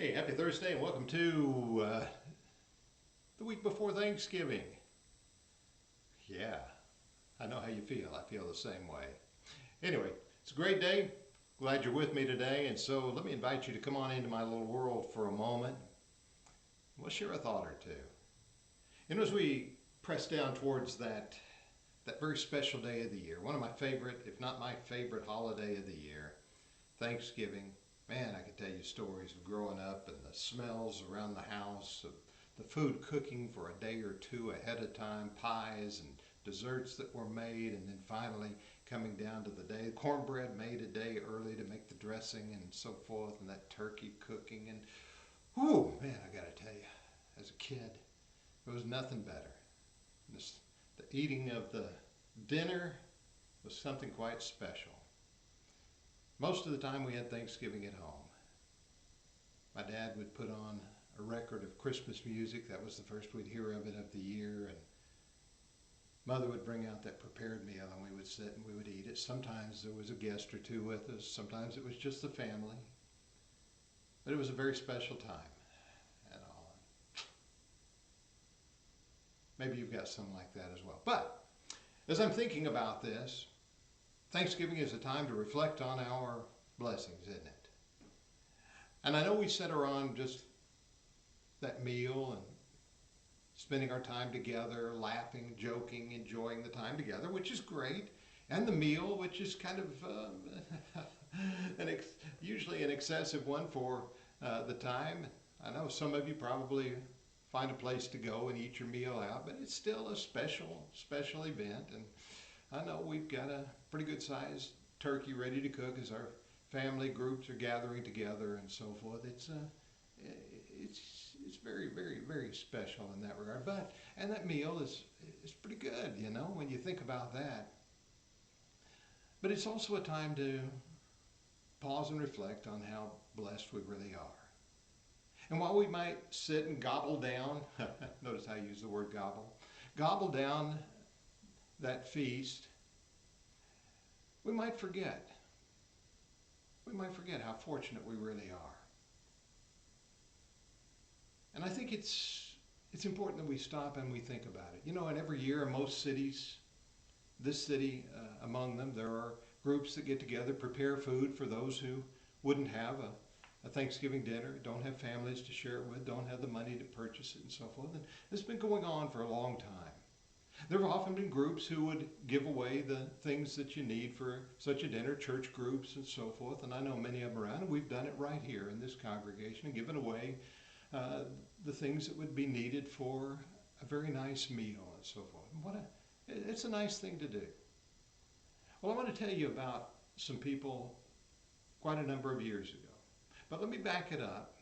Hey, happy Thursday and welcome to the week before Thanksgiving. Yeah, I know how you feel. I feel the same way. Anyway, it's a great day. Glad you're with me today. And so let me invite you to come on into my little world for a moment. We'll share a thought or two. As we press down towards that very special day of the year, one of my favorite, if not my favorite holiday of the year, Thanksgiving. Man, I could tell you stories of growing up and the smells around the house, of the food cooking for a day or two ahead of time, pies and desserts that were made, and then finally coming down to the day, cornbread made a day early to make the dressing and so forth, and that turkey cooking. And whoo, man, I gotta tell you, as a kid, there was nothing better. The eating of the dinner was something quite special. Most of the time we had Thanksgiving at home. My dad would put on a record of Christmas music. That was the first we'd hear of it of the year. And Mother would bring out that prepared meal and we would sit and we would eat it. Sometimes there was a guest or two with us. Sometimes it was just the family. But it was a very special time and all. Maybe you've got something like that as well. But as I'm thinking about this, Thanksgiving is a time to reflect on our blessings, isn't it? And I know we sit around just that meal and spending our time together, laughing, joking, enjoying the time together, which is great. And the meal, which is kind of usually an excessive one for the time. I know some of you probably find a place to go and eat your meal out, but it's still a special event. And I know we've got a pretty good sized turkey ready to cook as our family groups are gathering together and so forth. It's very, very, very special in that regard. And that meal is pretty good, when you think about that. But it's also a time to pause and reflect on how blessed we really are. And while we might sit and gobble down, notice how I use the word gobble down that feast, we might forget. We might forget how fortunate we really are. And I think it's important that we stop and we think about it. And every year in most cities, this city among them, there are groups that get together, prepare food for those who wouldn't have a Thanksgiving dinner, don't have families to share it with, don't have the money to purchase it and so forth. And it's been going on for a long time. There have often been groups who would give away the things that you need for such a dinner, church groups and so forth. And I know many of them around, and we've done it right here in this congregation and given away the things that would be needed for a very nice meal and so forth. It's a nice thing to do. Well, I want to tell you about some people quite a number of years ago. But let me back it up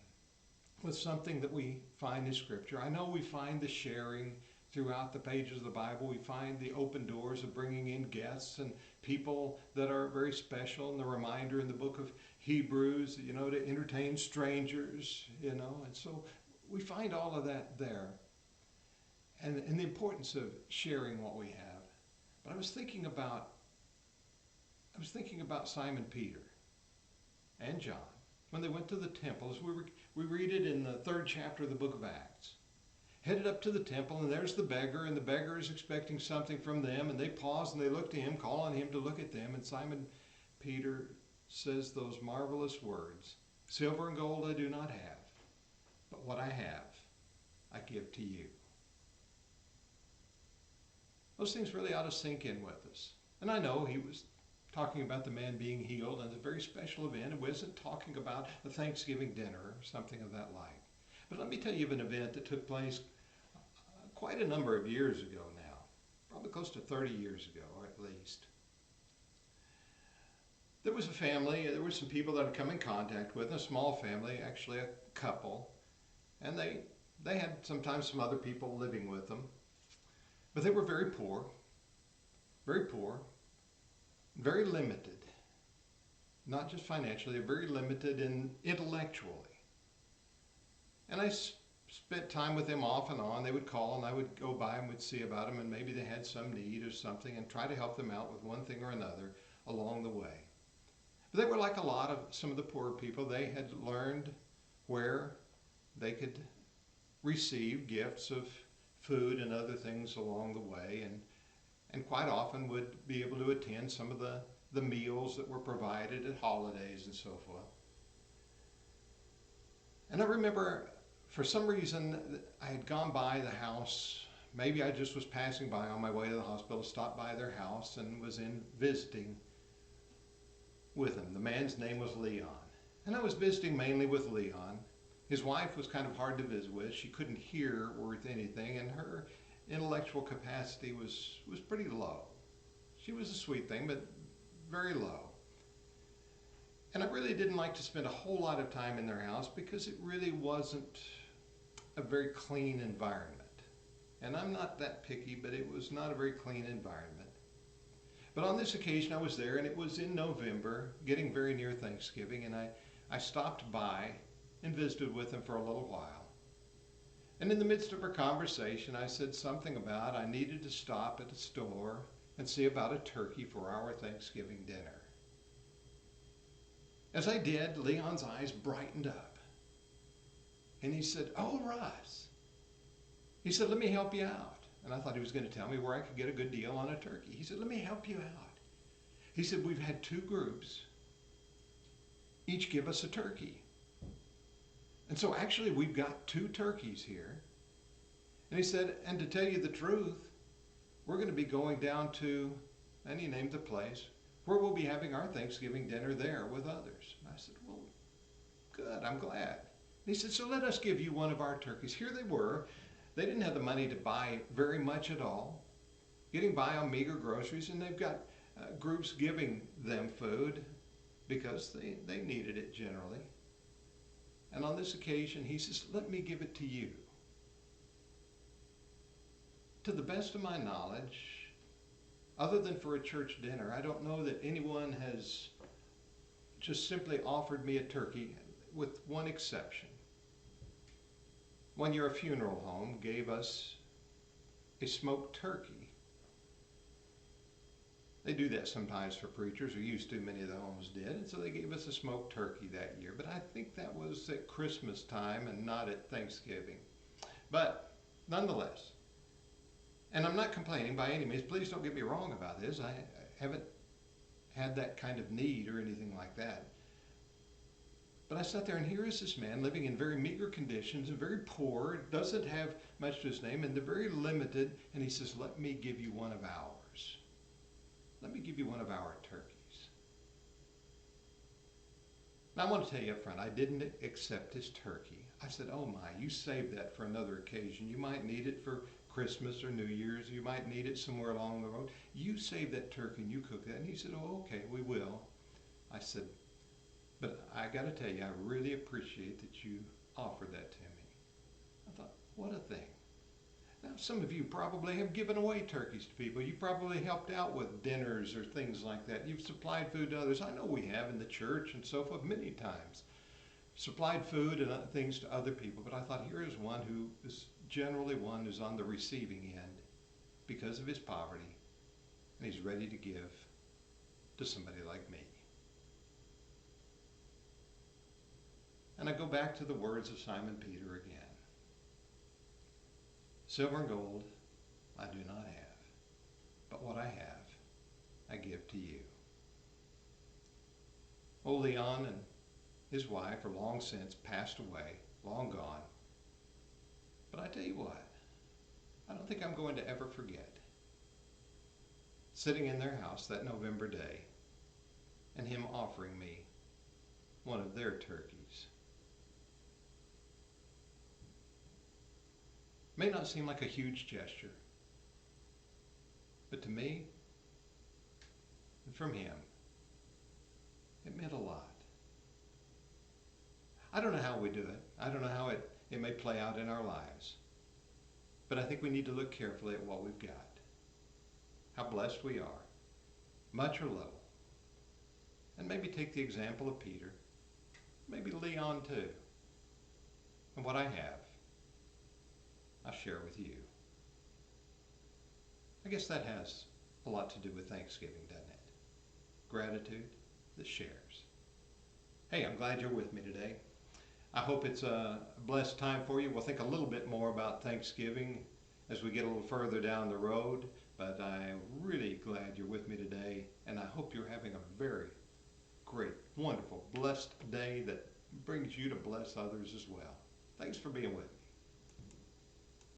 with something that we find in Scripture. I know we find the sharing throughout the pages of the Bible. We find the open doors of bringing in guests and people that are very special, and the reminder in the book of Hebrews, to entertain strangers, and so we find all of that there, and the importance of sharing what we have. But I was thinking about Simon Peter and John when they went to the temple. As we read it in the 3rd chapter of the book of Acts. Headed up to the temple, and there's the beggar, and the beggar is expecting something from them, and they pause and they look to him, calling him to look at them, and Simon Peter says those marvelous words, "Silver and gold I do not have, but what I have I give to you." Those things really ought to sink in with us. And I know he was talking about the man being healed, and it's a very special event. It wasn't talking about a Thanksgiving dinner or something of that like. But let me tell you of an event that took place quite a number of years ago now, probably close to 30 years ago, or at least. There was a family, there were some people that had come in contact with, a small family, actually a couple, and they had sometimes some other people living with them. But they were very poor, very limited, not just financially, they're very limited intellectually. And I spent time with them off and on. They would call and I would go by and would see about them, and maybe they had some need or something, and try to help them out with one thing or another along the way. But they were like some of the poor people. They had learned where they could receive gifts of food and other things along the way, and quite often would be able to attend some of the meals that were provided at holidays and so forth. And I remember, for some reason, I had gone by the house. Maybe I just was passing by on my way to the hospital, stopped by their house, and was in visiting with him. The man's name was Leon. And I was visiting mainly with Leon. His wife was kind of hard to visit with. She couldn't hear worth anything, and her intellectual capacity was pretty low. She was a sweet thing, but very low. And I really didn't like to spend a whole lot of time in their house because it really wasn't a very clean environment. And I'm not that picky, but it was not a very clean environment. But on this occasion I was there, and it was in November, getting very near Thanksgiving, and I stopped by and visited with them for a little while. And in the midst of our conversation, I said something about I needed to stop at a store and see about a turkey for our Thanksgiving dinner. As I did, Leon's eyes brightened up. And he said, "Oh, Russ." He said, "Let me help you out." And I thought he was going to tell me where I could get a good deal on a turkey. He said, "Let me help you out." He said, "We've had two groups. Each give us a turkey. And so actually we've got two turkeys here." And he said, "And to tell you the truth, we're going to be going down to," and he named the place, "where we'll be having our Thanksgiving dinner there with others." And I said, "Well, good, I'm glad." And he said, "So let us give you one of our turkeys." Here they were. They didn't have the money to buy very much at all, getting by on meager groceries, and they've got groups giving them food because they needed it generally. And on this occasion, he says, "Let me give it to you." To the best of my knowledge, other than for a church dinner, I don't know that anyone has just simply offered me a turkey, with one exception. One year, a funeral home gave us a smoked turkey. They do that sometimes for preachers, or used to, many of the homes did, and so they gave us a smoked turkey that year. But I think that was at Christmas time and not at Thanksgiving. But nonetheless, and I'm not complaining by any means, please don't get me wrong about this, I haven't had that kind of need or anything like that. But I sat there, and here is this man living in very meager conditions and very poor, doesn't have much to his name, and they're very limited, and he says, "Let me give you one of ours. Let me give you one of our turkeys." Now I want to tell you up front, I didn't accept his turkey. I said, "Oh my, you save that for another occasion. You might need it for Christmas or New Year's. You might need it somewhere along the road. You save that turkey and you cook that." And he said, "Oh, okay, we will." I said, "But I got to tell you, I really appreciate that you offered that to me." I thought, what a thing. Now, some of you probably have given away turkeys to people. You probably helped out with dinners or things like that. You've supplied food to others. I know we have in the church and so forth many times. Supplied food and other things to other people. But I thought, here is one who is generally one who's on the receiving end because of his poverty, and he's ready to give to somebody like me. And I go back to the words of Simon Peter again. "Silver and gold I do not have, but what I have I give to you." Old Leon and his wife are long since passed away, long gone. But I tell you what, I don't think I'm going to ever forget sitting in their house that November day and him offering me one of their turkeys. May not seem like a huge gesture, but to me and from him, it meant a lot. I don't know how we do it. I don't know how it may play out in our lives. But I think we need to look carefully at what we've got. How blessed we are, much or little. And maybe take the example of Peter, maybe Leon too. And what I have, I'll share with you. I guess that has a lot to do with Thanksgiving, doesn't it? Gratitude that shares. Hey, I'm glad you're with me today. I hope it's a blessed time for you. We'll think a little bit more about Thanksgiving as we get a little further down the road, but I'm really glad you're with me today, and I hope you're having a very great, wonderful, blessed day that brings you to bless others as well. Thanks for being with me.